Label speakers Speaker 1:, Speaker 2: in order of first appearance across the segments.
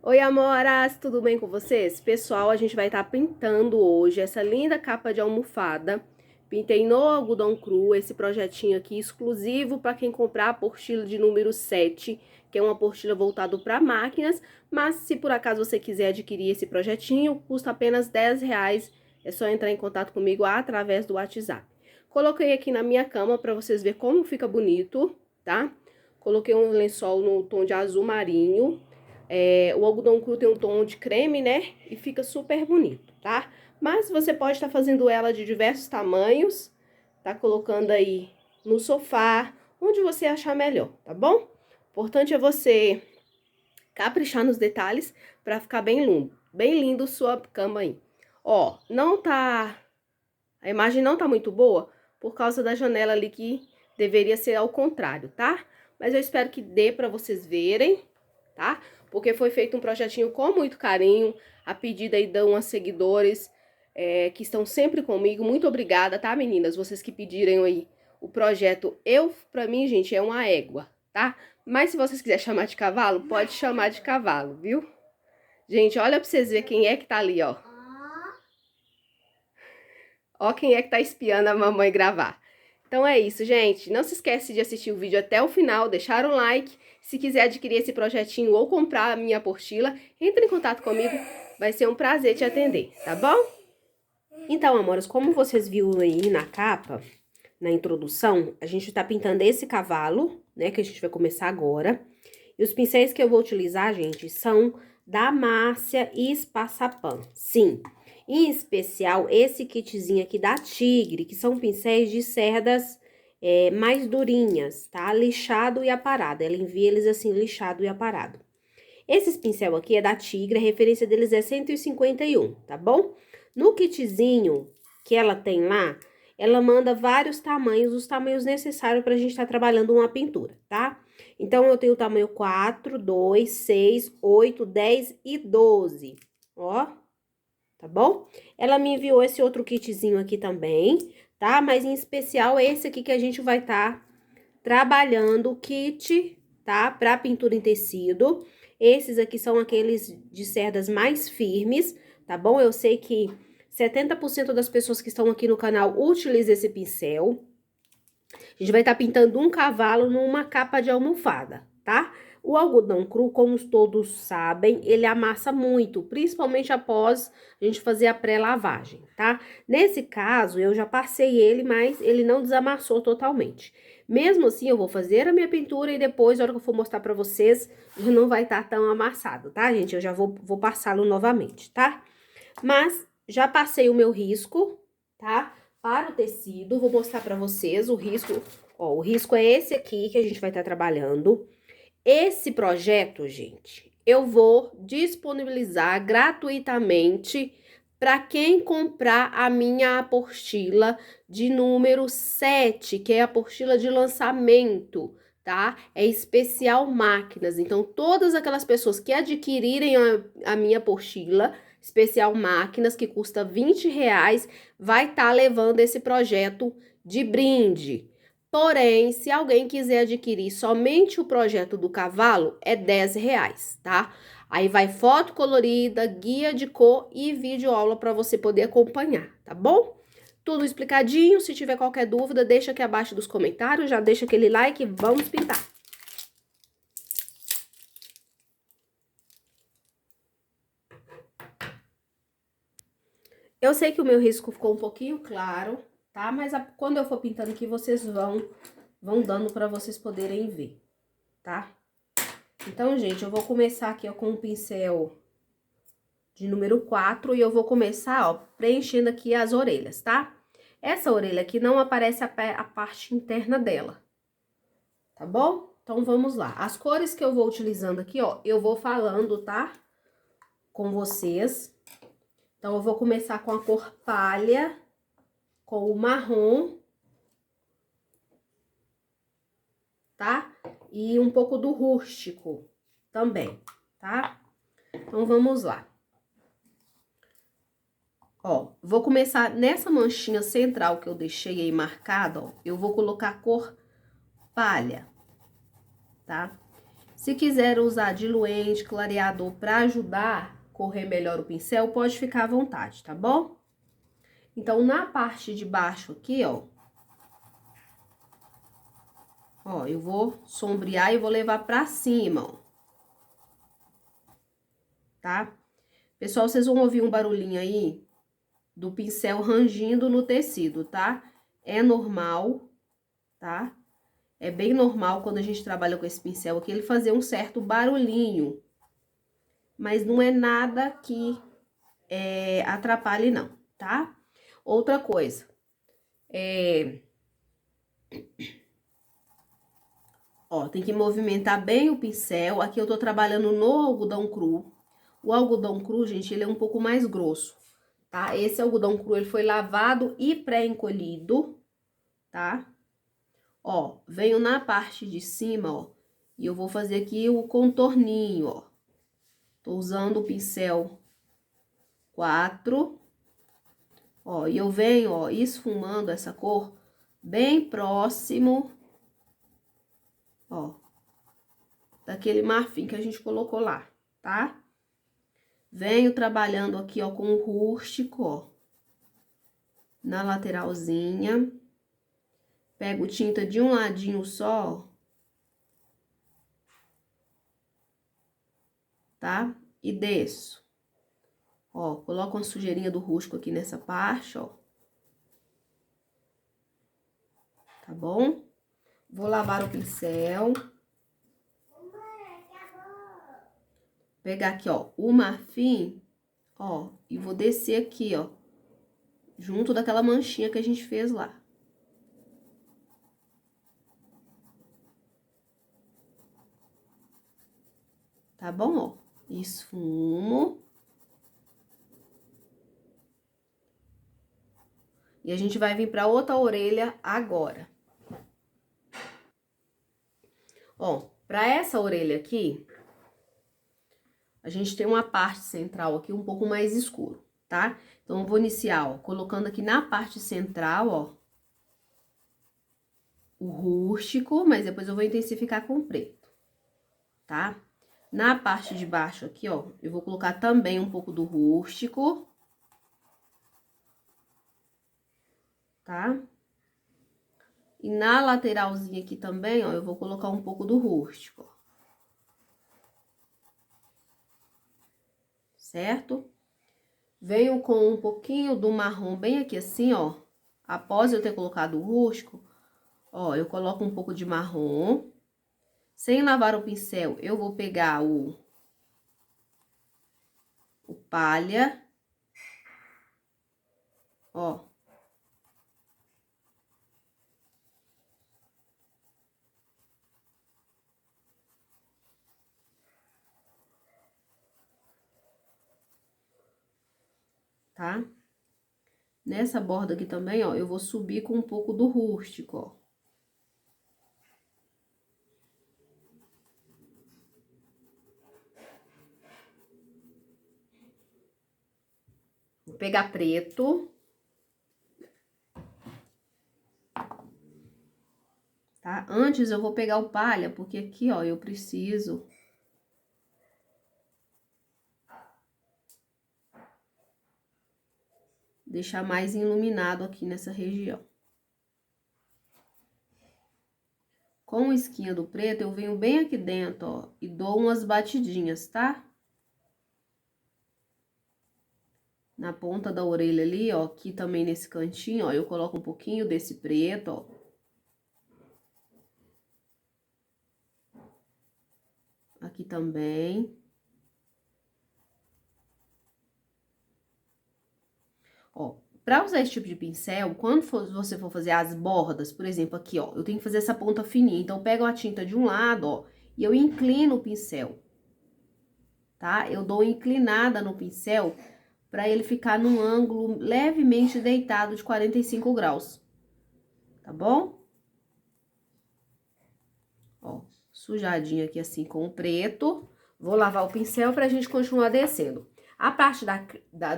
Speaker 1: Oi, amoras, tudo bem com vocês? Pessoal, a gente vai estar pintando hoje essa linda capa de almofada. Pintei no algodão cru, esse projetinho aqui exclusivo para quem comprar a apostila de número 7, que é uma apostila voltada para máquinas, mas se por acaso você quiser adquirir esse projetinho, custa apenas R$10, é só entrar em contato comigo através do WhatsApp. Coloquei aqui na minha cama para vocês verem como fica bonito, tá? Coloquei um lençol no tom de azul marinho. O algodão cru tem um tom de creme, né? E fica super bonito, tá? Mas você pode estar fazendo ela de diversos tamanhos, tá colocando aí no sofá, onde você achar melhor, tá bom? O importante é você caprichar nos detalhes para ficar bem lindo sua cama aí. Ó, a imagem não tá muito boa por causa da janela ali que deveria ser ao contrário, tá? Mas eu espero que dê para vocês verem, tá? Porque foi feito um projetinho com muito carinho, a pedido aí de umas seguidores que estão sempre comigo. Muito obrigada, tá, meninas? Vocês que pediram aí o projeto. Pra mim, gente, é uma égua, tá? Mas se vocês quiserem chamar de cavalo, pode chamar de cavalo, viu? Gente, olha pra vocês verem quem é que tá ali, ó. Ó quem é que tá espiando a mamãe gravar. Então é isso, gente. Não se esquece de assistir o vídeo até o final, deixar um like. Se quiser adquirir esse projetinho ou comprar a minha apostila, entre em contato comigo. Vai ser um prazer te atender, tá bom? Então, amores, como vocês viram aí na capa, na introdução, a gente tá pintando esse cavalo, né, que a gente vai começar agora. E os pincéis que eu vou utilizar, gente, são da Márcia e Espaçapan. Sim, em especial esse kitzinho aqui da Tigre, que são pincéis de cerdas mais durinhas, tá? Lixado e aparado. Ela envia eles assim, lixado e aparado. Esses pincel aqui é da Tigre, a referência deles é 151, tá bom? No kitzinho que ela tem lá, ela manda vários tamanhos, os tamanhos necessários pra gente estar trabalhando uma pintura, tá? Então, eu tenho o tamanho 4, 2, 6, 8, 10 e 12, ó, tá bom? Ela me enviou esse outro kitzinho aqui também, tá? Mas em especial esse aqui que a gente vai estar trabalhando o kit, tá? Pra pintura em tecido. Esses aqui são aqueles de cerdas mais firmes, tá bom? Eu sei que 70% das pessoas que estão aqui no canal utilizam esse pincel. A gente vai estar pintando um cavalo numa capa de almofada, tá? O algodão cru, como todos sabem, ele amassa muito, principalmente após a gente fazer a pré-lavagem, tá? Nesse caso, eu já passei ele, mas ele não desamassou totalmente. Mesmo assim, eu vou fazer a minha pintura e depois, na hora que eu for mostrar pra vocês, já não vai estar tão amassado, tá, gente? Eu já vou passá-lo novamente, tá? Mas já passei o meu risco, tá? Para o tecido, vou mostrar pra vocês o risco. Ó, o risco é esse aqui que a gente vai estar trabalhando. Esse projeto, gente, eu vou disponibilizar gratuitamente para quem comprar a minha apostila de número 7, que é a apostila de lançamento, tá? É especial máquinas. Então, todas aquelas pessoas que adquirirem a minha apostila especial máquinas, que custa R$20, vai estar levando esse projeto de brinde. Porém, se alguém quiser adquirir somente o projeto do cavalo, é R$10, tá? Aí vai foto colorida, guia de cor e vídeo aula para você poder acompanhar, tá bom? Tudo explicadinho. Se tiver qualquer dúvida, deixa aqui abaixo dos comentários, já deixa aquele like e vamos pintar. Eu sei que o meu risco ficou um pouquinho claro, tá? Mas quando eu for pintando aqui, vocês vão dando para vocês poderem ver, tá? Então, gente, eu vou começar aqui, ó, com o pincel de número 4 e eu vou começar, ó, preenchendo aqui as orelhas, tá? Essa orelha aqui não aparece a parte interna dela, tá bom? Então, vamos lá. As cores que eu vou utilizando aqui, ó, eu vou falando, tá? Com vocês. Então, eu vou começar com a cor palha, com o marrom, tá? E um pouco do rústico também, tá? Então, vamos lá. Ó, vou começar nessa manchinha central que eu deixei aí marcada, ó. Eu vou colocar a cor palha, tá? Se quiser usar diluente, clareador para ajudar a correr melhor o pincel, pode ficar à vontade, tá bom? Então, na parte de baixo aqui, ó, eu vou sombrear e vou levar pra cima, ó. Tá? Pessoal, vocês vão ouvir um barulhinho aí do pincel rangindo no tecido, tá? É normal, tá? É bem normal quando a gente trabalha com esse pincel aqui, ele fazer um certo barulhinho. Mas não é nada que atrapalhe, não, tá? Outra coisa, ó, tem que movimentar bem o pincel. Aqui eu tô trabalhando no algodão cru. O algodão cru, gente, ele é um pouco mais grosso, tá? Esse algodão cru, ele foi lavado e pré-encolhido, tá? Ó, venho na parte de cima, ó, e eu vou fazer aqui o contorninho, ó. Tô usando o pincel 4, ó, e eu venho, ó, esfumando essa cor bem próximo, ó, daquele marfim que a gente colocou lá, tá? Venho trabalhando aqui, ó, com o rústico, ó, na lateralzinha. Pego tinta de um ladinho só, tá? E desço. Ó, coloco uma sujeirinha do rústico aqui nessa parte, ó. Tá bom? Vou lavar o pincel. Pegar aqui, ó, o marfim, ó, e vou descer aqui, ó, junto daquela manchinha que a gente fez lá. Tá bom, ó? Esfumo. E a gente vai vir pra outra orelha agora. Ó, pra essa orelha aqui, a gente tem uma parte central aqui um pouco mais escuro, tá? Então, eu vou iniciar, ó, colocando aqui na parte central, ó, o rústico, mas depois eu vou intensificar com o preto, tá? Na parte de baixo aqui, ó, eu vou colocar também um pouco do rústico, tá? E na lateralzinha aqui também, ó, eu vou colocar um pouco do rústico, ó. Certo? Venho com um pouquinho do marrom bem aqui assim, ó. Após eu ter colocado o rústico, ó, eu coloco um pouco de marrom. Sem lavar o pincel, eu vou pegar o palha, ó. Tá? Nessa borda aqui também, ó, eu vou subir com um pouco do rústico, ó. Vou pegar preto. Tá? Antes eu vou pegar o palha, porque aqui, ó, eu preciso deixar mais iluminado aqui nessa região. Com o esquinha do preto, eu venho bem aqui dentro, ó, e dou umas batidinhas, tá? Na ponta da orelha ali, ó, aqui também nesse cantinho, ó, eu coloco um pouquinho desse preto, ó. Aqui também. Ó, pra usar esse tipo de pincel, quando você for fazer as bordas, por exemplo, aqui, ó, eu tenho que fazer essa ponta fininha. Então, eu pego a tinta de um lado, ó, e eu inclino o pincel, tá? Eu dou uma inclinada no pincel pra ele ficar num ângulo levemente deitado de 45 graus, tá bom? Ó, sujadinho aqui assim com o preto. Vou lavar o pincel pra gente continuar descendo. A parte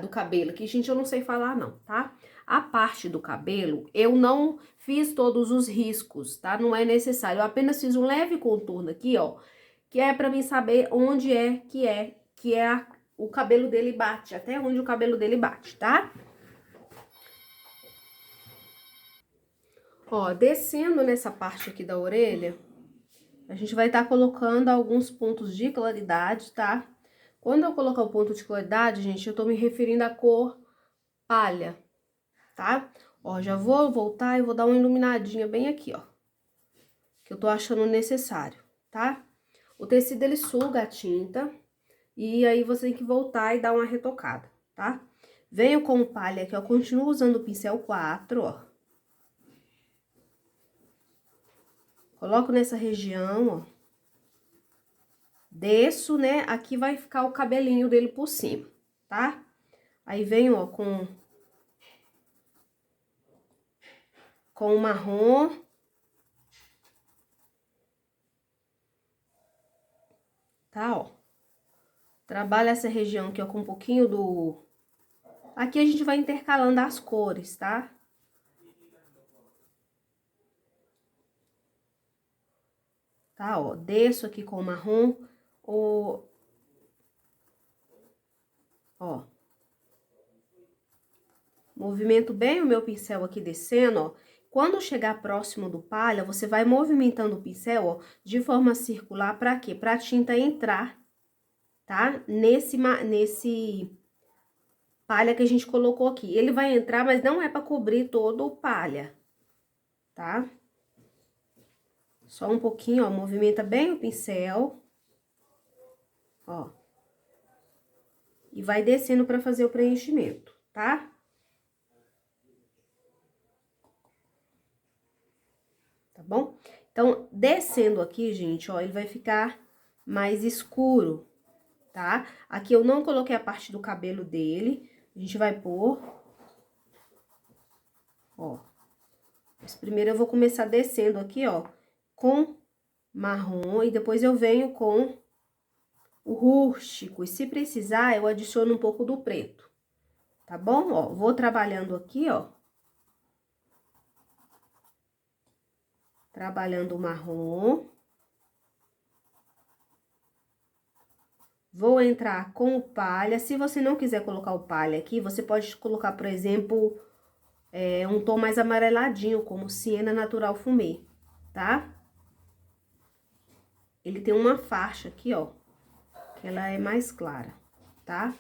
Speaker 1: do cabelo aqui, gente, eu não sei falar não, tá? A parte do cabelo, eu não fiz todos os riscos, tá? Não é necessário, eu apenas fiz um leve contorno aqui, ó. que é pra mim saber onde é o cabelo dele bate, até onde o cabelo dele bate, tá? Ó, descendo nessa parte aqui da orelha, a gente vai estar colocando alguns pontos de claridade, tá? Quando eu colocar o ponto de claridade, gente, eu tô me referindo à cor palha, tá? Ó, já vou voltar e vou dar uma iluminadinha bem aqui, ó, que eu tô achando necessário, tá? O tecido, ele suga a tinta, e aí você tem que voltar e dar uma retocada, tá? Venho com o palha aqui, ó, continuo usando o pincel 4, ó. Coloco nessa região, ó. Desço, né? Aqui vai ficar o cabelinho dele por cima, tá? Aí venho, ó, com o marrom. Tá, ó. Trabalha essa região aqui, ó, com um pouquinho do... Aqui a gente vai intercalando as cores, tá? Tá, ó. Desço aqui com o marrom, ó. Movimento bem o meu pincel aqui descendo, ó. Quando chegar próximo do palha, você vai movimentando o pincel, ó, de forma circular, pra quê? Pra tinta entrar, tá? Nesse palha que a gente colocou aqui. Ele vai entrar, mas não é pra cobrir todo o palha, tá? Só um pouquinho, ó, movimenta bem o pincel, ó. E vai descendo pra fazer o preenchimento, tá? Tá bom? Então, descendo aqui, gente, ó, ele vai ficar mais escuro, tá? Aqui eu não coloquei a parte do cabelo dele, a gente vai pôr, ó. Mas primeiro eu vou começar descendo aqui, ó, com marrom, e depois eu venho com o rústico. E se precisar, eu adiciono um pouco do preto, tá bom? Ó, vou trabalhando aqui, ó. Trabalhando o marrom. Vou entrar com o palha. Se você não quiser colocar o palha aqui, você pode colocar, por exemplo, um tom mais amareladinho, como Siena Natural Fumê, tá? Ele tem uma faixa aqui, ó, que ela é mais clara, tá?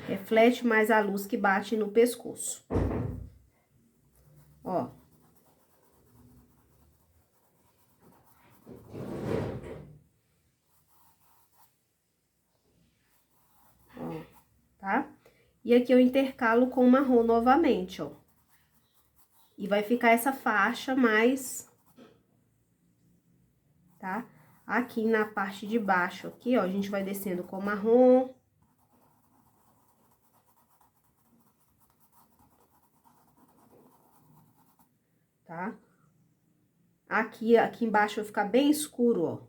Speaker 1: Reflete mais a luz que bate no pescoço. Ó. Ó, tá? E aqui eu intercalo com o marrom novamente, ó. E vai ficar essa faixa mais, tá? Aqui na parte de baixo, aqui, ó, a gente vai descendo com o marrom. Tá? Aqui embaixo vai ficar bem escuro, ó.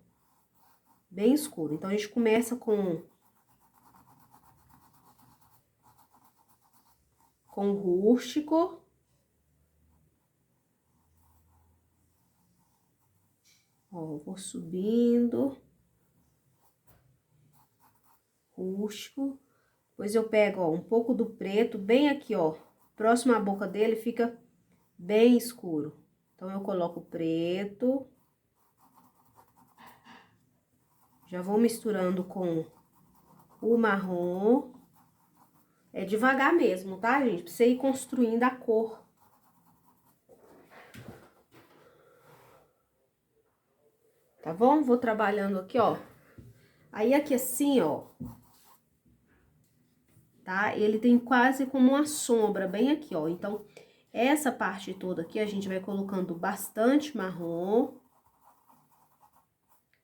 Speaker 1: Bem escuro. Então, a gente começa com o rústico. Ó, vou subindo. Rústico. Depois eu pego, ó, um pouco do preto, bem aqui, ó. Próximo à boca dele fica bem escuro. Então, eu coloco o preto. Já vou misturando com o marrom. É devagar mesmo, tá, gente? Pra você ir construindo a cor. Tá bom? Vou trabalhando aqui, ó. Aí, aqui assim, ó. Tá? Ele tem quase como uma sombra bem aqui, ó. Então, essa parte toda aqui, a gente vai colocando bastante marrom.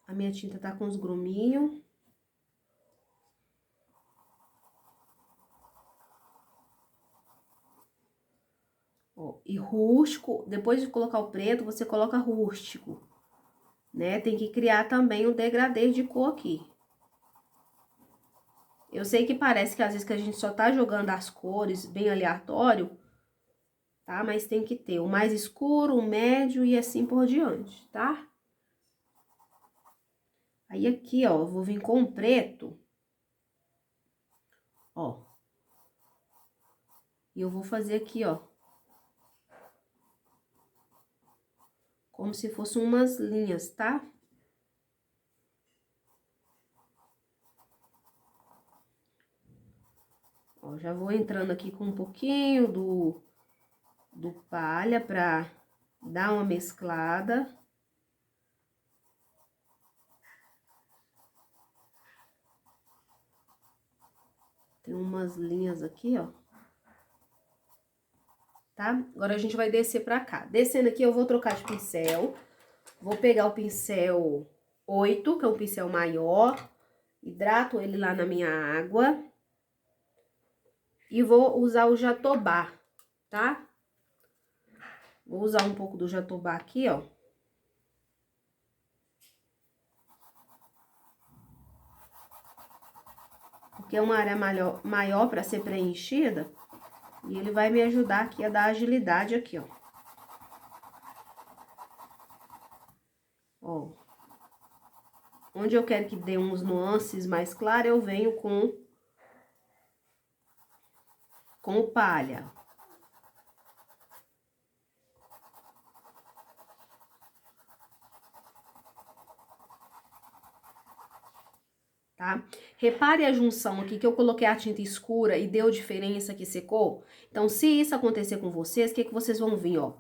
Speaker 1: A minha tinta tá com os gruminhos. Ó, e rústico, depois de colocar o preto, você coloca rústico, né? Tem que criar também um degradê de cor aqui. Eu sei que parece que às vezes que a gente só tá jogando as cores bem aleatório, tá? Mas tem que ter o mais escuro, o médio e assim por diante, tá? Aí aqui, ó, eu vou vir com o preto, ó. E eu vou fazer aqui, ó. Como se fossem umas linhas, tá? Ó, já vou entrando aqui com um pouquinho do palha pra dar uma mesclada. Tem umas linhas aqui, ó. Tá? Agora a gente vai descer pra cá. Descendo aqui, eu vou trocar de pincel. Vou pegar o pincel 8, que é um pincel maior. Hidrato ele lá na minha água. E vou usar o jatobá, tá? Vou usar um pouco do jatobá aqui, ó. Porque é uma área maior para ser preenchida. E ele vai me ajudar aqui a dar agilidade aqui, ó. Ó. Onde eu quero que dê uns nuances mais claros, eu venho com o palha. Tá? Repare a junção aqui, que eu coloquei a tinta escura e deu diferença que secou. Então, se isso acontecer com vocês, o que vocês vão vir, ó?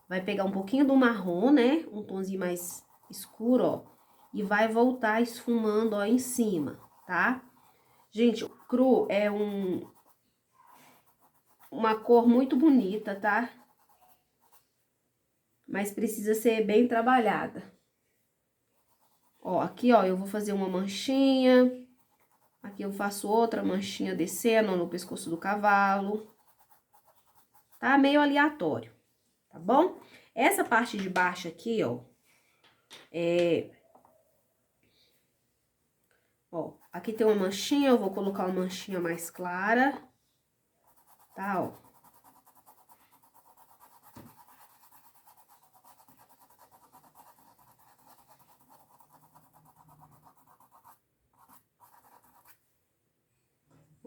Speaker 1: Vai pegar um pouquinho do marrom, né? Um tomzinho mais escuro, ó. E vai voltar esfumando, ó, em cima, tá? Gente, o cru é uma cor muito bonita, tá? Mas precisa ser bem trabalhada. Ó, aqui, ó, eu vou fazer uma manchinha. Aqui eu faço outra manchinha descendo no pescoço do cavalo. Tá meio aleatório, tá bom? Essa parte de baixo aqui, ó, ó, aqui tem uma manchinha, eu vou colocar uma manchinha mais clara, tá, ó.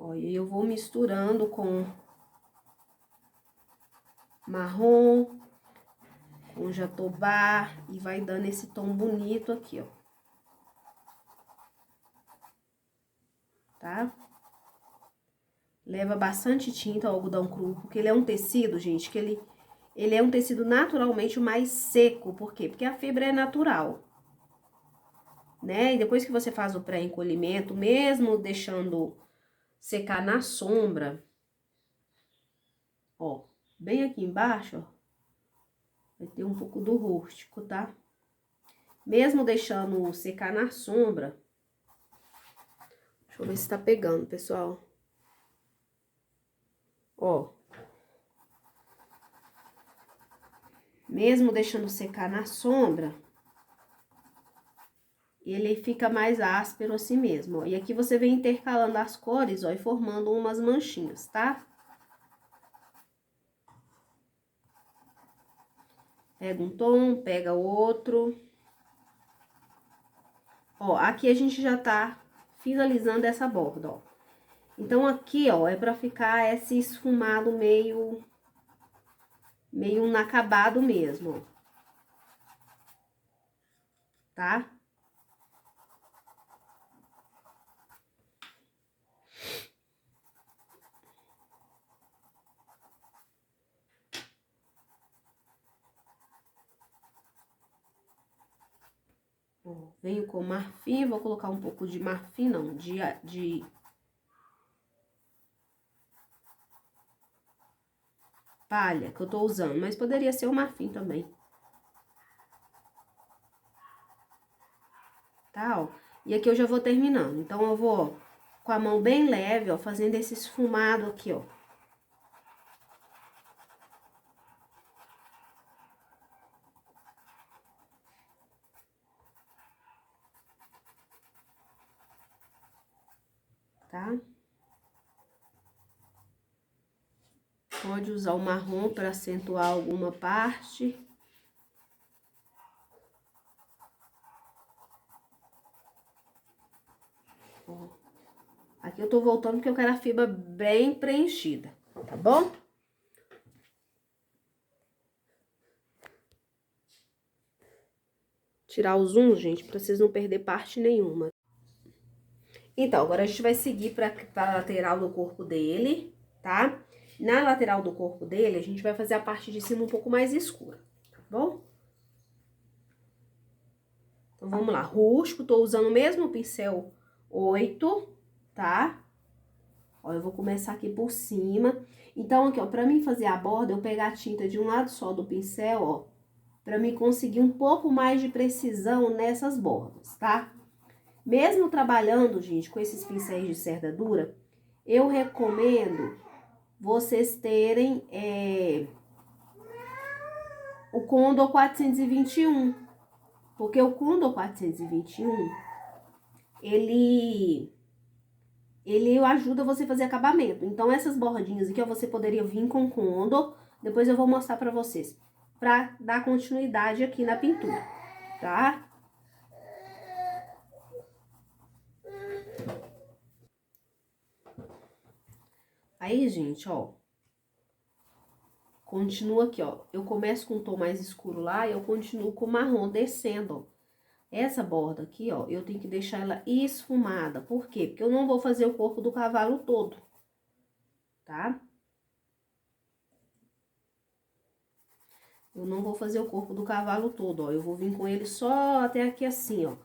Speaker 1: Ó, e eu vou misturando com marrom, com jatobá, e vai dando esse tom bonito aqui, ó. Tá? Leva bastante tinta o algodão cru, porque ele é um tecido, gente, que ele é um tecido naturalmente mais seco. Por quê? Porque a fibra é natural, né? E depois que você faz o pré-encolhimento, mesmo deixando secar na sombra, ó, bem aqui embaixo, ó, vai ter um pouco do rústico, tá? Mesmo deixando secar na sombra, deixa eu ver se tá pegando, pessoal. Ó, mesmo deixando secar na sombra, ele fica mais áspero assim mesmo, ó. E aqui você vem intercalando as cores, ó, e formando umas manchinhas, tá? Pega um tom, pega outro. Ó, aqui a gente já tá finalizando essa borda, ó. Então, aqui, ó, é pra ficar esse esfumado meio inacabado mesmo, ó. Tá? Ó, venho com marfim, vou colocar um pouco de marfim, não, de palha que eu tô usando, mas poderia ser o marfim também. Tá, ó? E aqui eu já vou terminando. Então, eu vou, ó, com a mão bem leve, ó, fazendo esse esfumado aqui, ó. Tá? Pode usar o marrom para acentuar alguma parte. Ó. Aqui eu tô voltando porque eu quero a fibra bem preenchida, tá bom? Tirar o zoom, gente, pra vocês não perder parte nenhuma. Então, agora a gente vai seguir pra lateral do corpo dele, tá? Na lateral do corpo dele, a gente vai fazer a parte de cima um pouco mais escura, tá bom? Então, vamos lá. Rústico, tô usando o mesmo pincel 8, tá? Ó, eu vou começar aqui por cima. Então, aqui, ó, pra mim fazer a borda, eu pegar a tinta de um lado só do pincel, ó, pra mim conseguir um pouco mais de precisão nessas bordas, tá? Mesmo trabalhando, gente, com esses pincéis de cerda dura, eu recomendo vocês terem o Condor 421, porque o Condor 421, ele ajuda você a fazer acabamento. Então, essas bordinhas aqui, ó, você poderia vir com Condor, depois eu vou mostrar pra vocês, pra dar continuidade aqui na pintura, tá? Aí, gente, ó, continua aqui, ó, eu começo com um tom mais escuro lá e eu continuo com o marrom descendo, ó. Essa borda aqui, ó, eu tenho que deixar ela esfumada. Por quê? Porque eu não vou fazer o corpo do cavalo todo, tá? Eu não vou fazer o corpo do cavalo todo, ó. Eu vou vir com ele só até aqui assim, ó.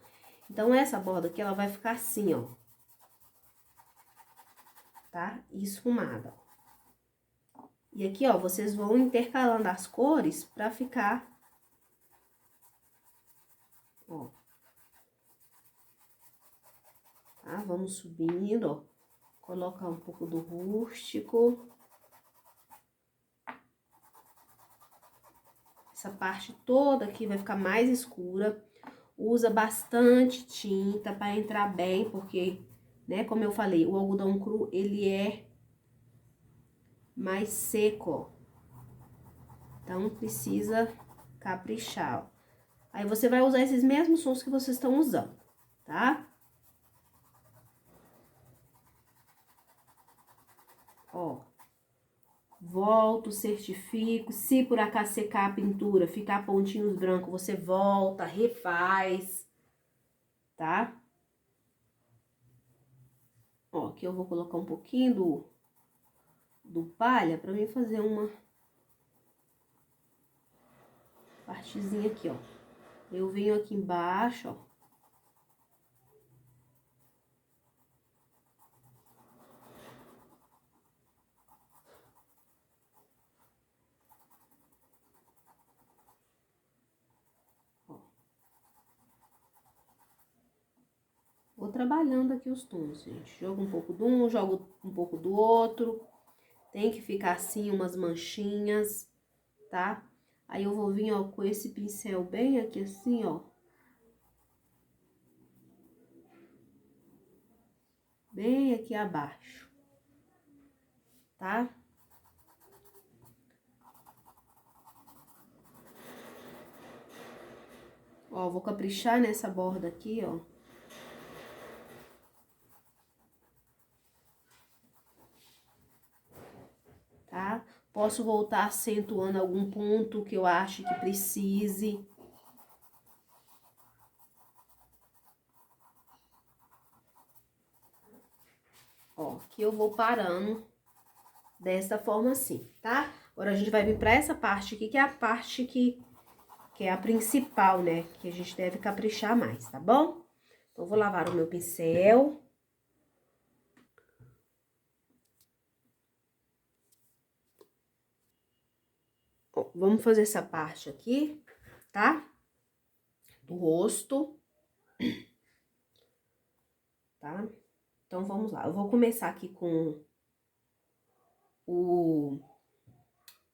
Speaker 1: Então, essa borda aqui, ela vai ficar assim, ó. Tá? Esfumada. E aqui, ó, vocês vão intercalando as cores pra ficar... Ó. Tá? Vamos subindo, ó. Colocar um pouco do rústico. Essa parte toda aqui vai ficar mais escura. Usa bastante tinta para entrar bem, porque, né, como eu falei, o algodão cru, ele é mais seco, ó. Então, precisa caprichar, ó. Aí, você vai usar esses mesmos tons que vocês estão usando, tá? Ó. Volto, certifico. Se por acaso secar a pintura, ficar pontinhos brancos, você volta, refaz, tá? Ó, aqui eu vou colocar um pouquinho do palha pra mim fazer uma partezinha aqui, ó. Eu venho aqui embaixo, ó. Vou trabalhando aqui os tons, gente. Jogo um pouco de um, jogo um pouco do outro. Tem que ficar assim, umas manchinhas, tá? Aí eu vou vir, ó, com esse pincel bem aqui assim, ó. Bem aqui abaixo, tá? Ó, vou caprichar nessa borda aqui, ó. Tá? Posso voltar acentuando algum ponto que eu acho que precise. Ó, que eu vou parando dessa forma assim, tá? Agora, a gente vai vir pra essa parte aqui, que é a parte que é a principal, né? Que a gente deve caprichar mais, tá bom? Então, eu vou lavar o meu pincel. Ó, vamos fazer essa parte aqui, tá? Do rosto. Tá? Então, vamos lá. Eu vou começar aqui com o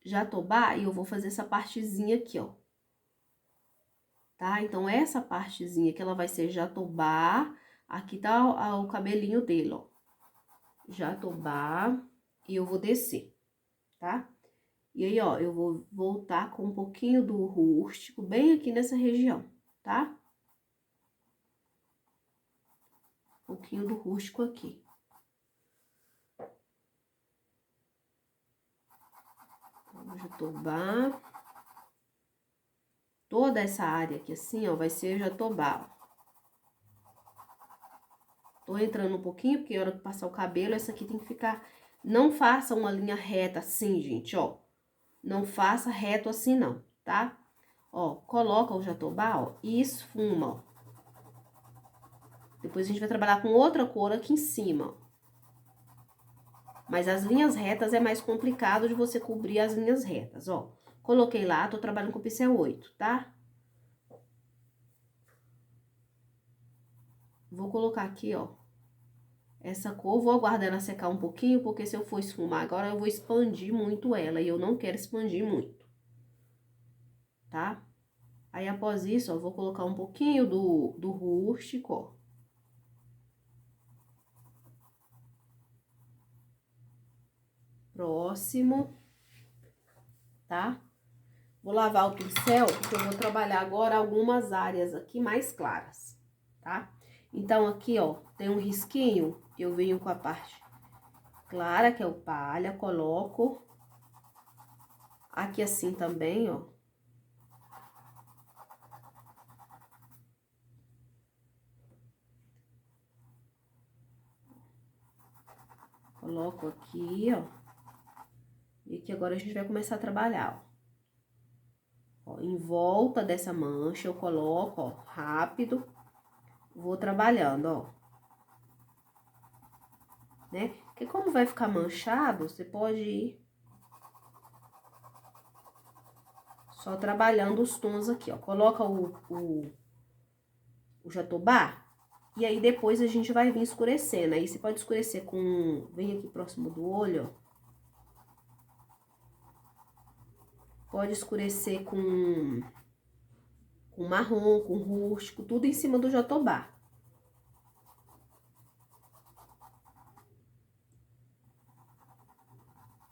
Speaker 1: jatobá e eu vou fazer essa partezinha aqui, ó. Tá? Então, essa partezinha que ela vai ser jatobá, aqui tá o cabelinho dele, ó. Jatobá, e eu vou descer, tá? E aí, ó, eu vou voltar com um pouquinho do rústico, bem aqui nessa região, tá? pouquinho do rústico aqui. O jatobá. Toda essa área aqui assim, ó, vai ser jatobá, ó. Tô entrando um pouquinho, porque a hora que passar o cabelo, essa aqui tem que ficar... Não faça uma linha reta assim, gente, ó. Não faça reto assim, não, tá? Ó, coloca o jatobá, ó, e esfuma, ó. Depois a gente vai trabalhar com outra cor aqui em cima, ó. Mas as linhas retas é mais complicado de você cobrir as linhas retas, ó. Coloquei lá, tô trabalhando com pincel 8, tá? Vou colocar aqui, ó, essa cor, vou aguardar ela secar um pouquinho, porque se eu for esfumar agora, eu vou expandir muito ela, e eu não quero expandir muito, tá? Aí, após isso, ó, vou colocar um pouquinho do rústico, ó. Próximo, tá? Vou lavar o pincel, porque eu vou trabalhar agora algumas áreas aqui mais claras, tá? Então, aqui, ó, tem um risquinho, eu venho com a parte clara, que é o palha, coloco. Aqui assim também, ó. Coloco aqui, ó. E aqui agora a gente vai começar a trabalhar, ó. Ó, em volta dessa mancha eu coloco, ó, rápido. Vou trabalhando, ó. Né? Porque como vai ficar manchado, você pode ir só trabalhando os tons aqui, ó. Coloca o jatobá. E aí, depois a gente vai vir escurecendo. Aí, você pode escurecer com... Vem aqui próximo do olho, ó. Pode escurecer com marrom, com rústico, tudo em cima do jatobá.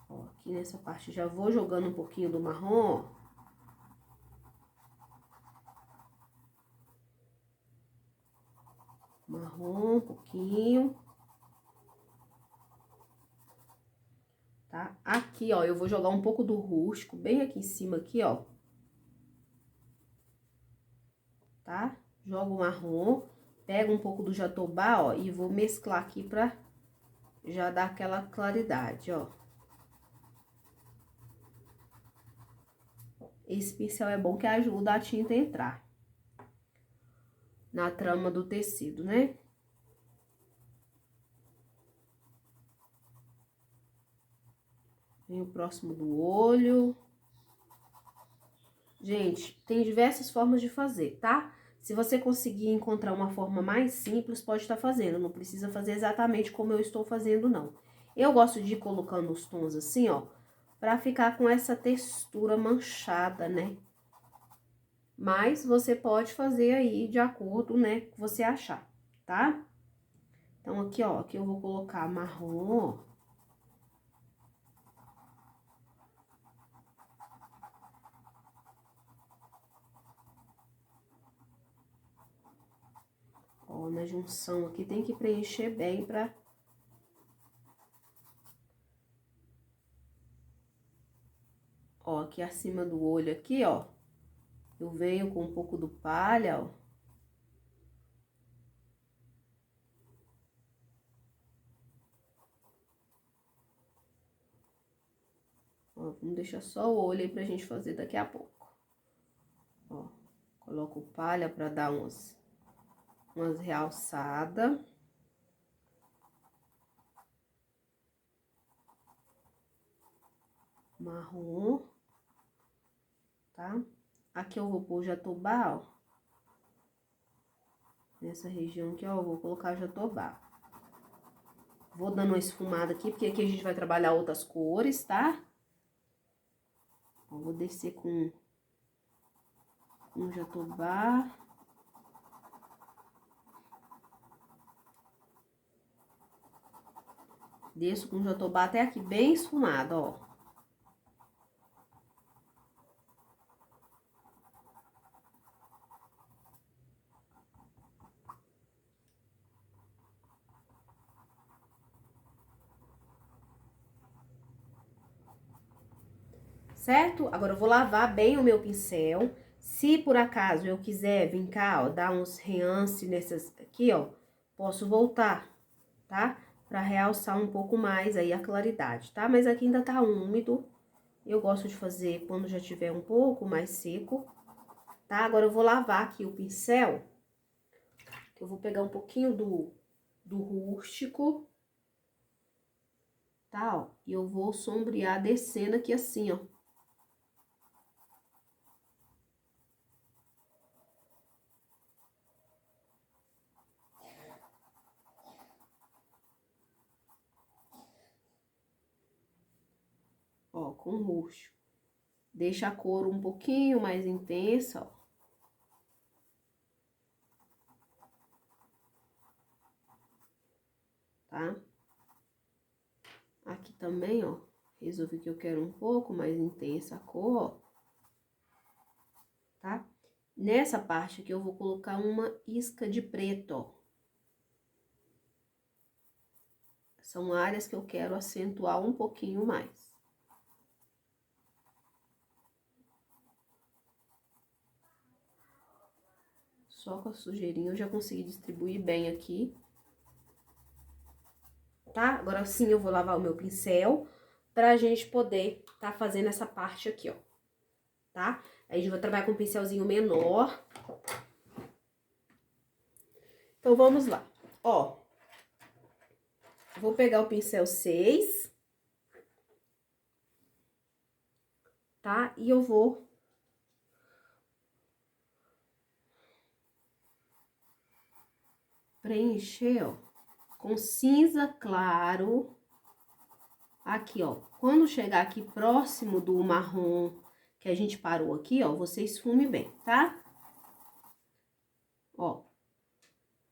Speaker 1: Ó, aqui nessa parte já vou jogando um pouquinho do marrom, ó. Marrom, um pouquinho. Tá? Aqui, ó, eu vou jogar um pouco do rústico, bem aqui em cima, aqui, ó. Tá? Jogo o marrom, pego um pouco do jatobá, ó, e vou mesclar aqui pra já dar aquela claridade, ó. Esse pincel é bom que ajuda a tinta a entrar na trama do tecido, né? Vem o próximo do olho. Gente, tem diversas formas de fazer, tá? Se você conseguir encontrar uma forma mais simples, pode estar fazendo. Não precisa fazer exatamente como eu estou fazendo, não. Eu gosto de ir colocando os tons assim, ó, pra ficar com essa textura manchada, né? Mas você pode fazer aí de acordo, né, com o que você achar, tá? Então, aqui, ó, aqui eu vou colocar marrom, ó. Ó, na junção aqui tem que preencher bem pra... Ó, aqui acima do olho aqui, ó, eu venho com um pouco do palha, ó. Ó, vamos deixar só o olho aí pra gente fazer daqui a pouco. Ó, coloco palha pra dar umas realçadas. Marrom, tá? Aqui eu vou pôr jatobá, ó. Nessa região aqui, ó, eu vou colocar jatobá. Vou dando uma esfumada aqui, porque aqui a gente vai trabalhar outras cores, tá? Ó, vou descer com jatobá. Desço com jatobá até aqui, bem esfumado, ó. certo? Agora eu vou lavar bem o meu pincel. Se por acaso eu quiser vir cá, ó, dar uns realce nessas aqui, ó, posso voltar, tá? Pra realçar um pouco mais aí a claridade, tá? Mas aqui ainda tá úmido. Eu gosto de fazer quando já tiver um pouco mais seco, tá? Agora eu vou lavar aqui o pincel. Eu vou pegar um pouquinho do rústico, tá, ó? E eu vou sombrear descendo aqui assim, ó. Ó, com rústico. Deixa a cor um pouquinho mais intensa, ó. Tá? Aqui também, ó, resolvi que eu quero um pouco mais intensa a cor, ó. Tá? Nessa parte aqui eu vou colocar uma isca de preto, ó. São áreas que eu quero acentuar um pouquinho mais. Só com a sujeirinha eu já consegui distribuir bem aqui. Tá? Agora sim eu vou lavar o meu pincel pra gente poder tá fazendo essa parte aqui, ó. Tá? Aí a gente vai trabalhar com um pincelzinho menor. Então, vamos lá. Ó, vou pegar o pincel 6, tá? E eu vou preencher, ó, com cinza claro. Aqui, ó. Quando chegar aqui próximo do marrom que a gente parou aqui, ó, você esfume bem, tá? Ó,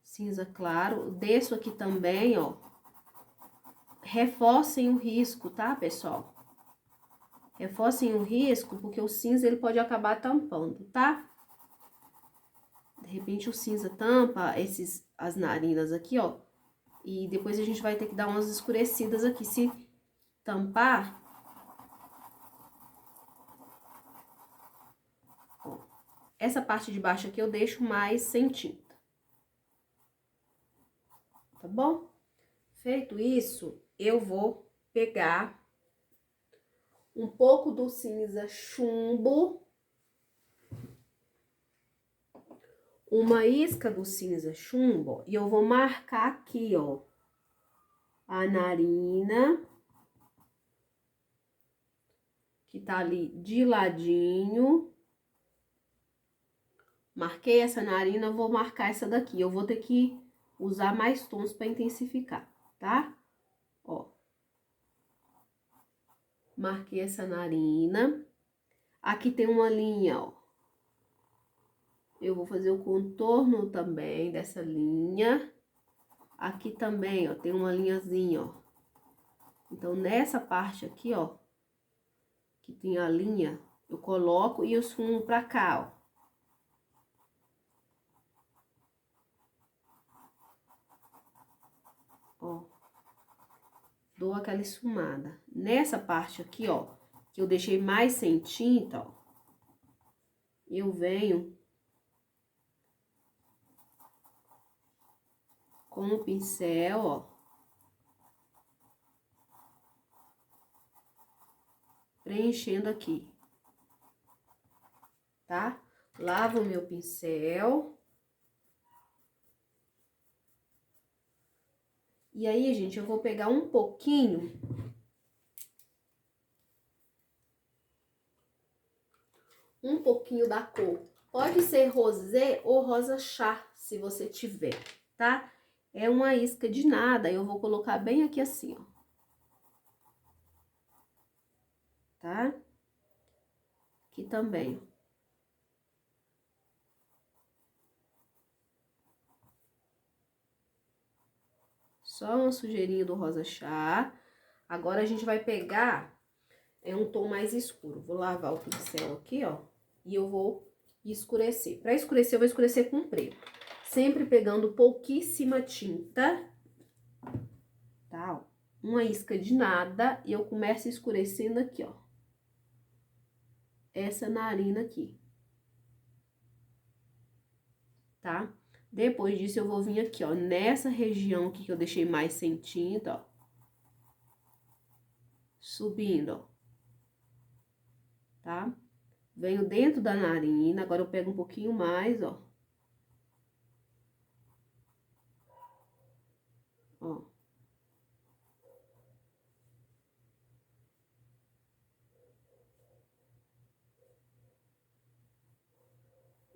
Speaker 1: cinza claro. Desço aqui também, ó. Reforcem o risco, tá, pessoal? Reforcem o risco, porque o cinza, ele pode acabar tampando, tá? De repente, o cinza tampa as narinas aqui, ó. E depois a gente vai ter que dar umas escurecidas aqui. Se tampar, ó, essa parte de baixo aqui eu deixo mais sem tinta. Tá bom? Feito isso, eu vou pegar um pouco do cinza chumbo, uma isca do cinza chumbo, e eu vou marcar aqui, ó, a narina, que tá ali de ladinho. Marquei essa narina, vou marcar essa daqui. Eu vou ter que usar mais tons para intensificar, tá? Ó. Marquei essa narina. Aqui tem uma linha, ó. Eu vou fazer o contorno também dessa linha. Aqui também, ó, tem uma linhazinha, ó. Então, nessa parte aqui, ó, que tem a linha, eu coloco e esfumo pra cá, ó. Ó. Dou aquela esfumada. Nessa parte aqui, ó, que eu deixei mais sem tinta, ó, eu venho com o pincel, ó, preenchendo aqui, tá? Lavo o meu pincel. E aí, gente, eu vou pegar um pouquinho da cor. Pode ser rosé ou rosa chá, se você tiver, tá? É uma isca de nada, eu vou colocar bem aqui assim, ó. Tá? Aqui também. Só uma sujeirinha do rosa chá. Agora, a gente vai pegar um tom mais escuro. Vou lavar o pincel aqui, ó, e eu vou escurecer. Pra escurecer, eu vou escurecer com preto. Sempre pegando pouquíssima tinta, tá? Ó, uma isca de nada e eu começo escurecendo aqui, ó. essa narina aqui, tá? Depois disso, eu vou vir aqui, ó, nessa região aqui que eu deixei mais sem tinta, ó. Subindo, ó. Tá? Venho dentro da narina, agora eu pego um pouquinho mais, ó. Ó.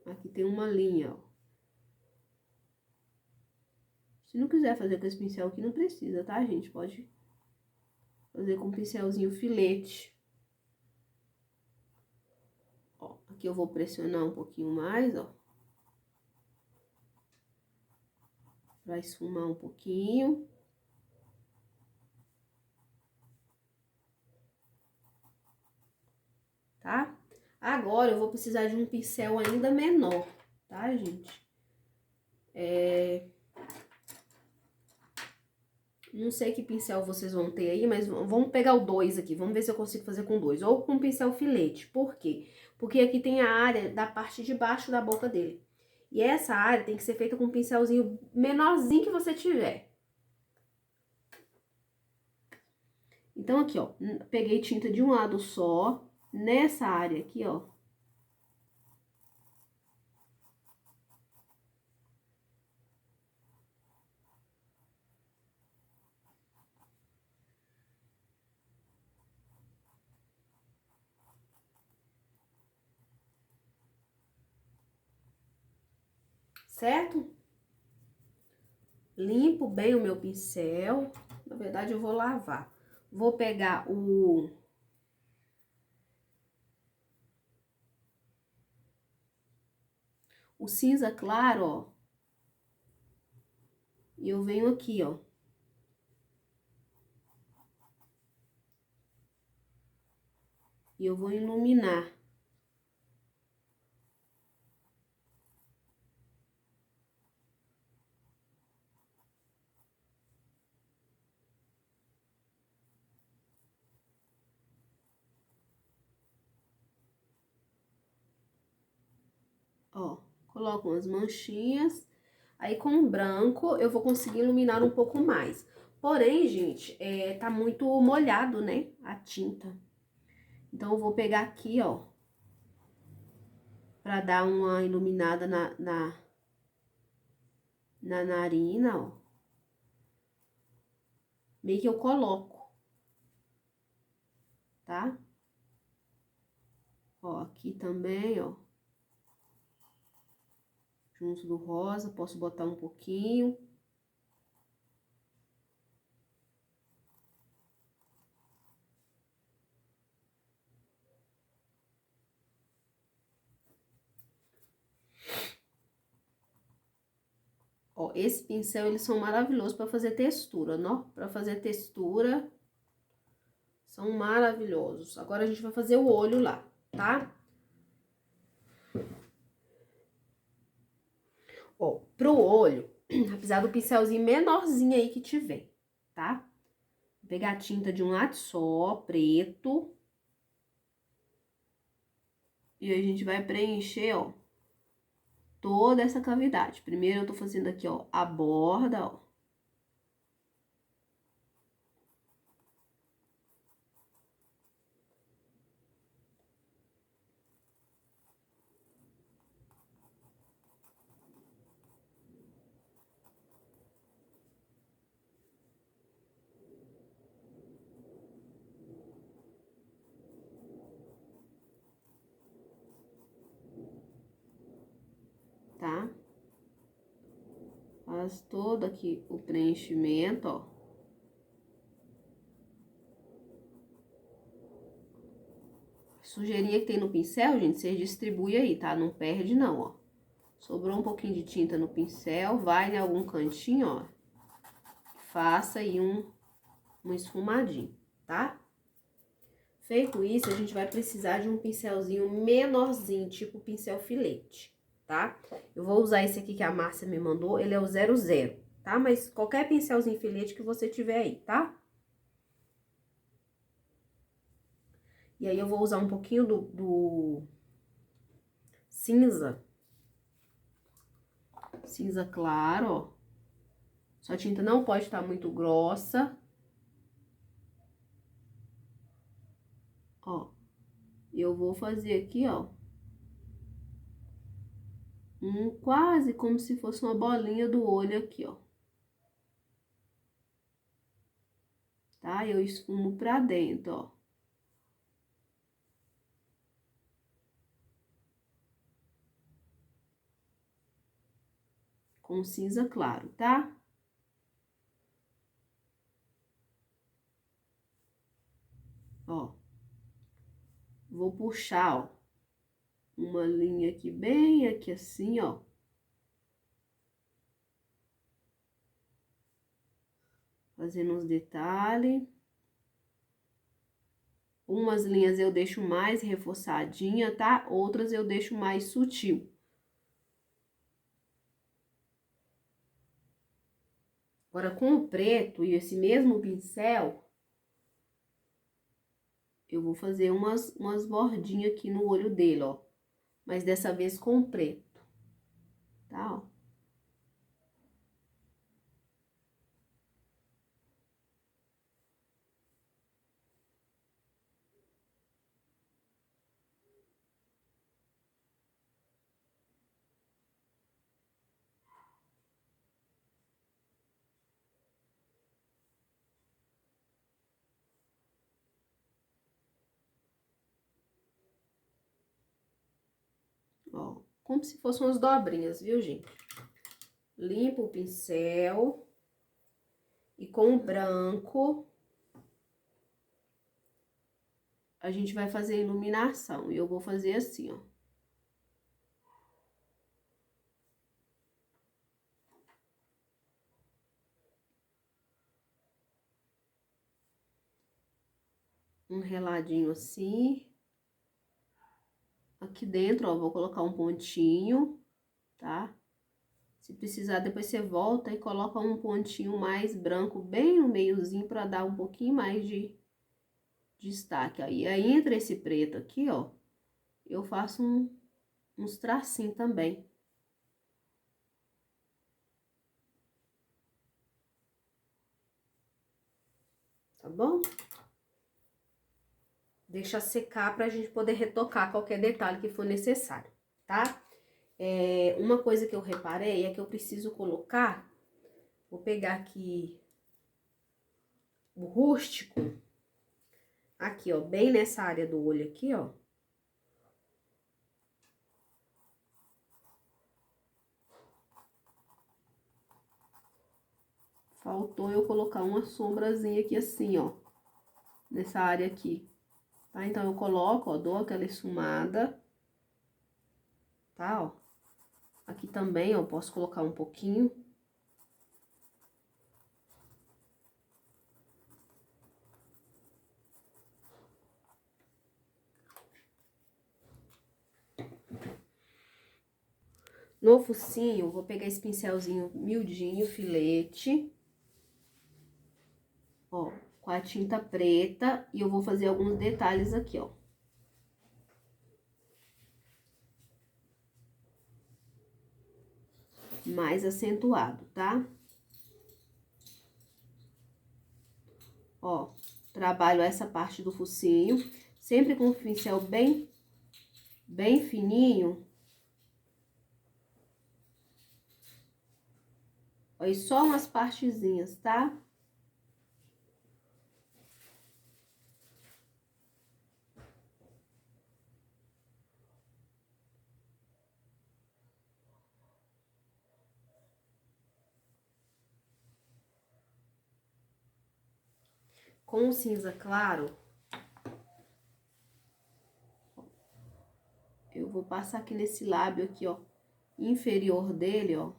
Speaker 1: Aqui tem uma linha, ó. Se não quiser fazer com esse pincel aqui, não precisa, tá, gente? Pode fazer com um pincelzinho filete. Ó, aqui eu vou pressionar um pouquinho mais, ó. Pra esfumar um pouquinho. Tá? Agora eu vou precisar de um pincel ainda menor, tá, gente? Não sei que pincel vocês vão ter aí, mas vamos pegar o 2 aqui. Vamos ver se eu consigo fazer com 2. Ou com pincel filete. Por quê? Porque aqui tem a área da parte de baixo da boca dele. E essa área tem que ser feita com um pincelzinho menorzinho que você tiver. Então, aqui, ó. Peguei tinta de um lado só. Nessa área aqui, ó. Certo? Limpo bem o meu pincel. Na verdade, eu vou lavar. Vou pegar o cinza claro, ó. E eu venho aqui, ó. E eu vou iluminar. Ó, coloco umas manchinhas. Aí, com o branco, eu vou conseguir iluminar um pouco mais. Porém, gente, tá muito molhado, né? A tinta. Então, eu vou pegar aqui, ó. Pra dar uma iluminada na narina, ó. Meio que eu coloco. Tá? Ó, aqui também, ó. Junto do rosa, posso botar um pouquinho. Ó, esse pincel, eles são maravilhosos para fazer textura, não? Para fazer textura, são maravilhosos. Agora, a gente vai fazer o olho lá, tá? Ó, pro olho, apesar do pincelzinho menorzinho aí que tiver, tá? Vou pegar a tinta de um lado só, preto. E a gente vai preencher, ó, toda essa cavidade. Primeiro eu tô fazendo aqui, ó, a borda, ó. Tá? Faz todo aqui o preenchimento, ó. Sujeirinha que tem no pincel, gente, você distribui aí, tá? Não perde não, ó. Sobrou um pouquinho de tinta no pincel, vai em algum cantinho, ó. Faça aí um esfumadinho, tá? Feito isso, a gente vai precisar de um pincelzinho menorzinho, tipo pincel filete, tá? Eu vou usar esse aqui que a Márcia me mandou, ele é o 00, tá? Mas qualquer pincelzinho filete que você tiver aí, tá? E aí eu vou usar um pouquinho do cinza. Cinza claro, ó. Sua tinta não pode estar muito grossa. Ó. Eu vou fazer aqui, ó. Quase como se fosse uma bolinha do olho aqui, ó. Tá? Eu esfumo pra dentro, ó. Com cinza claro, tá? Ó. Vou puxar, ó, uma linha aqui, bem aqui assim, ó. Fazendo uns detalhes. Umas linhas eu deixo mais reforçadinha, tá? Outras eu deixo mais sutil. Agora, com o preto e esse mesmo pincel, eu vou fazer umas bordinhas aqui no olho dele, ó. Mas dessa vez com o preto, tá? Ó. Ó, como se fossem umas dobrinhas, viu, gente? Limpo o pincel e com o branco a gente vai fazer a iluminação. E eu vou fazer assim, ó. Um reladinho assim. Aqui dentro, ó, vou colocar um pontinho, tá? Se precisar, depois você volta e coloca um pontinho mais branco bem no meiozinho pra dar um pouquinho mais de destaque. Aí entre esse preto aqui, ó, eu faço uns tracinhos também. Tá bom? Deixa secar pra gente poder retocar qualquer detalhe que for necessário, tá? Uma coisa que eu reparei é que eu preciso colocar, vou pegar aqui o rústico, aqui, ó, bem nessa área do olho aqui, ó. Faltou eu colocar uma sombrazinha aqui assim, ó, nessa área aqui, tá? Então, eu coloco, ó, dou aquela esfumada, tá, ó. Aqui também, ó, posso colocar um pouquinho. No focinho, vou pegar esse pincelzinho miudinho, filete, ó, com a tinta preta, e eu vou fazer alguns detalhes aqui, ó. Mais acentuado, tá? Ó, trabalho essa parte do focinho, sempre com o pincel bem fininho. Ó, e só umas partezinhas, tá? Com o cinza claro, eu vou passar aqui nesse lábio aqui, ó, inferior dele, ó.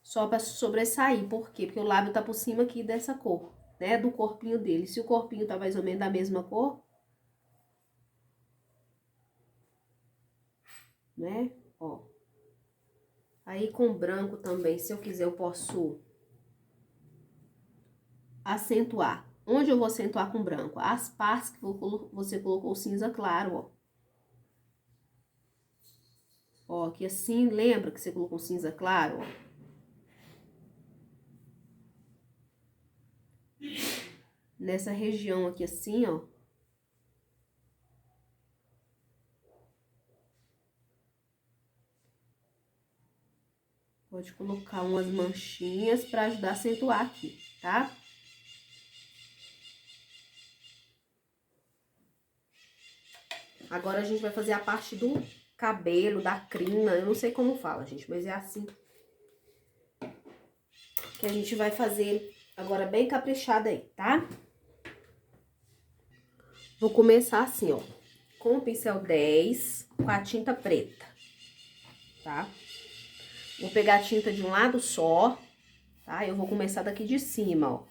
Speaker 1: Só pra sobressair, por quê? Porque o lábio tá por cima aqui dessa cor, né, do corpinho dele. Se o corpinho tá mais ou menos da mesma cor, né, ó. Aí com branco também, se eu quiser, eu posso acentuar Onde eu vou acentuar com branco? As partes que você colocou cinza claro, ó. Ó, aqui assim, lembra que você colocou cinza claro, ó? Nessa região aqui assim, ó. Pode colocar umas manchinhas pra ajudar a acentuar aqui, tá? Agora a gente vai fazer a parte do cabelo, da crina, eu não sei como fala, gente, mas é assim que a gente vai fazer agora bem caprichada aí, tá? Vou começar assim, ó, com o pincel 10, com a tinta preta, tá? Vou pegar a tinta de um lado só, tá? Eu vou começar daqui de cima, ó.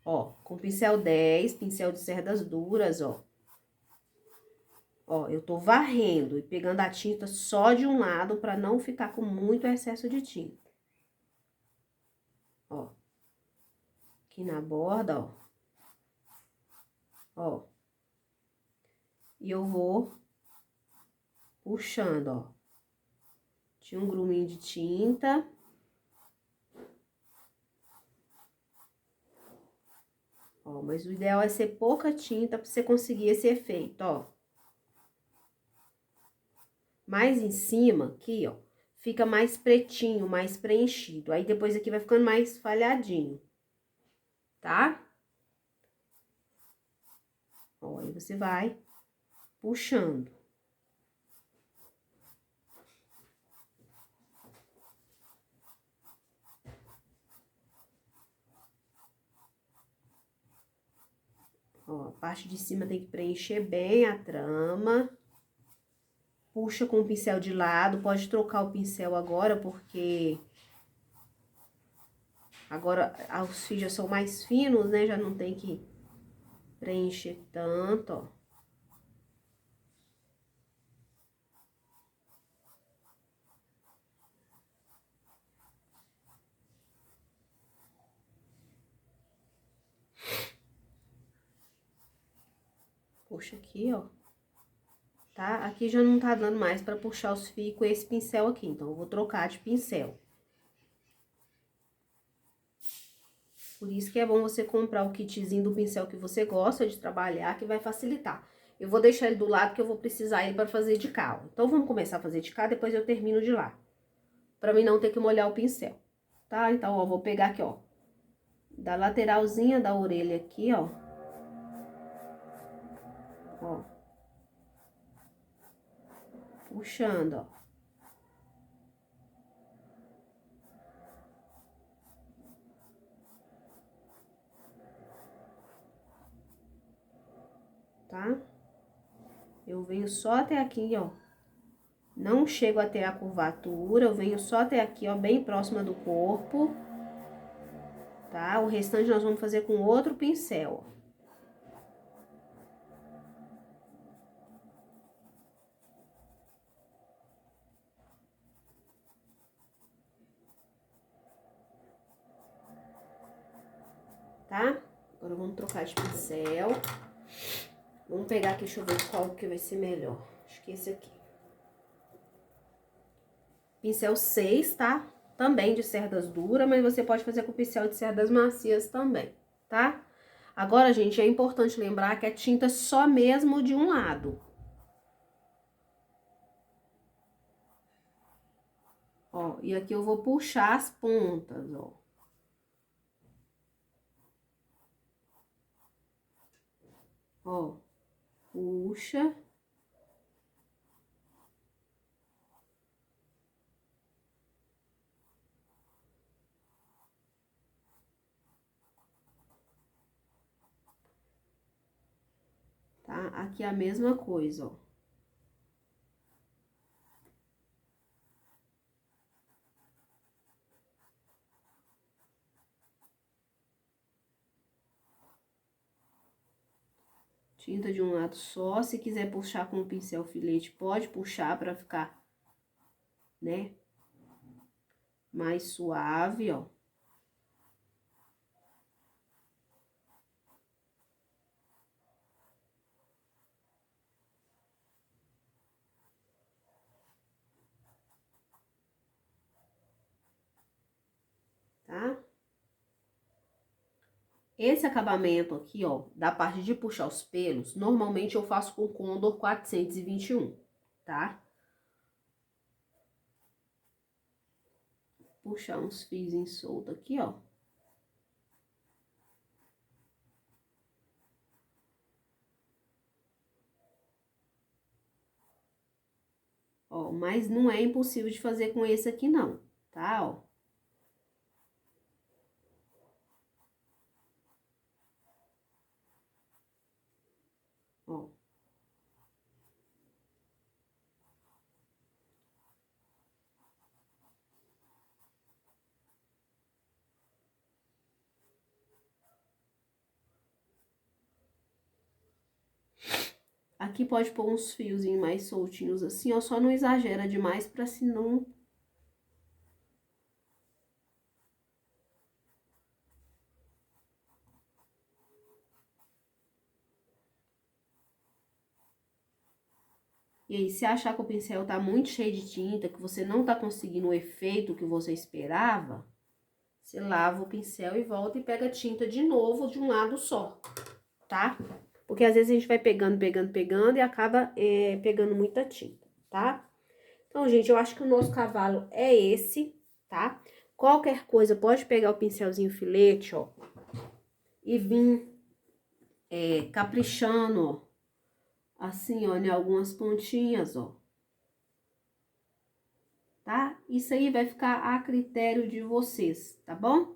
Speaker 1: Ó, com o pincel 10, pincel de cerdas duras, ó. Ó, eu tô varrendo e pegando a tinta só de um lado pra não ficar com muito excesso de tinta. Ó. Aqui na borda, ó. Ó. E eu vou puxando, ó. Tinha um gruminho de tinta. Ó, mas o ideal é ser pouca tinta pra você conseguir esse efeito, ó. Mais em cima, aqui, ó, fica mais pretinho, mais preenchido. Aí depois aqui vai ficando mais falhadinho, tá? Ó, aí você vai puxando. Ó, a parte de cima tem que preencher bem a trama. Puxa com o pincel de lado, pode trocar o pincel agora, porque agora os fios já são mais finos, né? Já não tem que preencher tanto, ó. Puxa aqui, ó. Tá? Aqui já não tá dando mais pra puxar os fios com esse pincel aqui, então eu vou trocar de pincel. Por isso que é bom você comprar o kitzinho do pincel que você gosta de trabalhar, que vai facilitar. Eu vou deixar ele do lado que eu vou precisar ele pra fazer de cá, ó. Então, vamos começar a fazer de cá, depois eu termino de lá. Pra mim não ter que molhar o pincel, tá? Então, ó, vou pegar aqui, ó. Da lateralzinha da orelha aqui, ó. Ó. Puxando, ó. Tá? Eu venho só até aqui, ó. Não chego até a curvatura, eu venho só até aqui, ó, bem próxima do corpo. Tá? O restante nós vamos fazer com outro pincel, ó. Tá? Agora vamos trocar de pincel. Vamos pegar aqui, deixa eu ver qual que vai ser melhor. Acho que esse aqui. Pincel 6, tá? Também de cerdas duras, mas você pode fazer com pincel de cerdas macias também, tá? Agora, gente, é importante lembrar que é tinta só mesmo de um lado. Ó, e aqui eu vou puxar as pontas, ó. Ó, puxa. Tá? Aqui é a mesma coisa, ó. Tinta de um lado só. Se quiser puxar com o pincel filete, pode puxar pra ficar, né, mais suave, ó. Esse acabamento aqui, ó, da parte de puxar os pelos, normalmente eu faço com Condor 421, tá? Puxar uns fios soltos aqui, ó. Ó, mas não é impossível de fazer com esse aqui não, tá, ó. Ó. Aqui pode pôr uns fiozinhos mais soltinhos assim, ó, só não exagera demais pra senão... E aí, se achar que o pincel tá muito cheio de tinta, que você não tá conseguindo o efeito que você esperava, você lava o pincel e volta e pega tinta de novo de um lado só, tá? Porque às vezes a gente vai pegando e acaba pegando muita tinta, tá? Então, gente, eu acho que o nosso cavalo é esse, tá? Qualquer coisa, pode pegar o pincelzinho filete, ó, e vir caprichando, ó, assim, ó, em algumas pontinhas, ó. Tá? Isso aí vai ficar a critério de vocês, tá bom?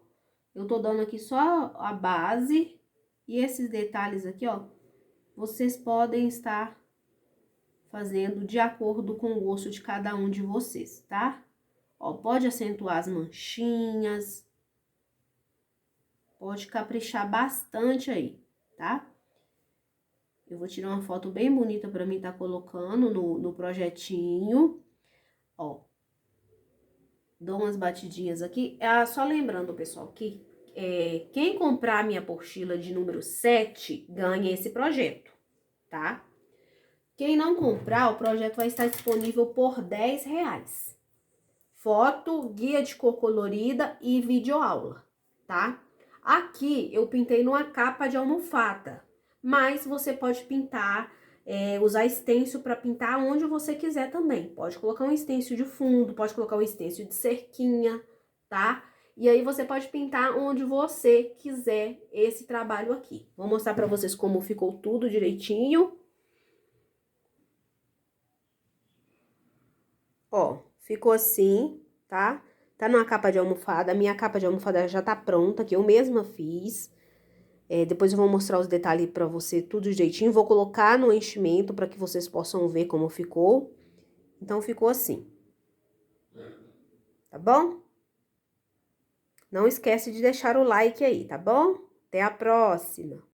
Speaker 1: Eu tô dando aqui só a base e esses detalhes aqui, ó, vocês podem estar fazendo de acordo com o gosto de cada um de vocês, tá? Ó, pode acentuar as manchinhas, pode caprichar bastante aí, tá? Eu vou tirar uma foto bem bonita pra mim tá colocando no projetinho, ó. Dou umas batidinhas aqui. Só lembrando, pessoal, que quem comprar a minha apostila de número 7 ganha esse projeto, tá? Quem não comprar, o projeto vai estar disponível por R$10. Foto, guia de cor colorida e videoaula, tá? Aqui eu pintei numa capa de almofada, mas você pode pintar, usar stencil para pintar onde você quiser também. Pode colocar um stencil de fundo, pode colocar um stencil de cerquinha, tá? E aí você pode pintar onde você quiser esse trabalho aqui. Vou mostrar para vocês como ficou tudo direitinho. Ó, ficou assim, tá? Tá numa capa de almofada. A minha capa de almofada já tá pronta, que eu mesma fiz. Depois eu vou mostrar os detalhes pra você tudo direitinho. Vou colocar no enchimento pra que vocês possam ver como ficou. Então, ficou assim. Tá bom? Não esquece de deixar o like aí, tá bom? Até a próxima!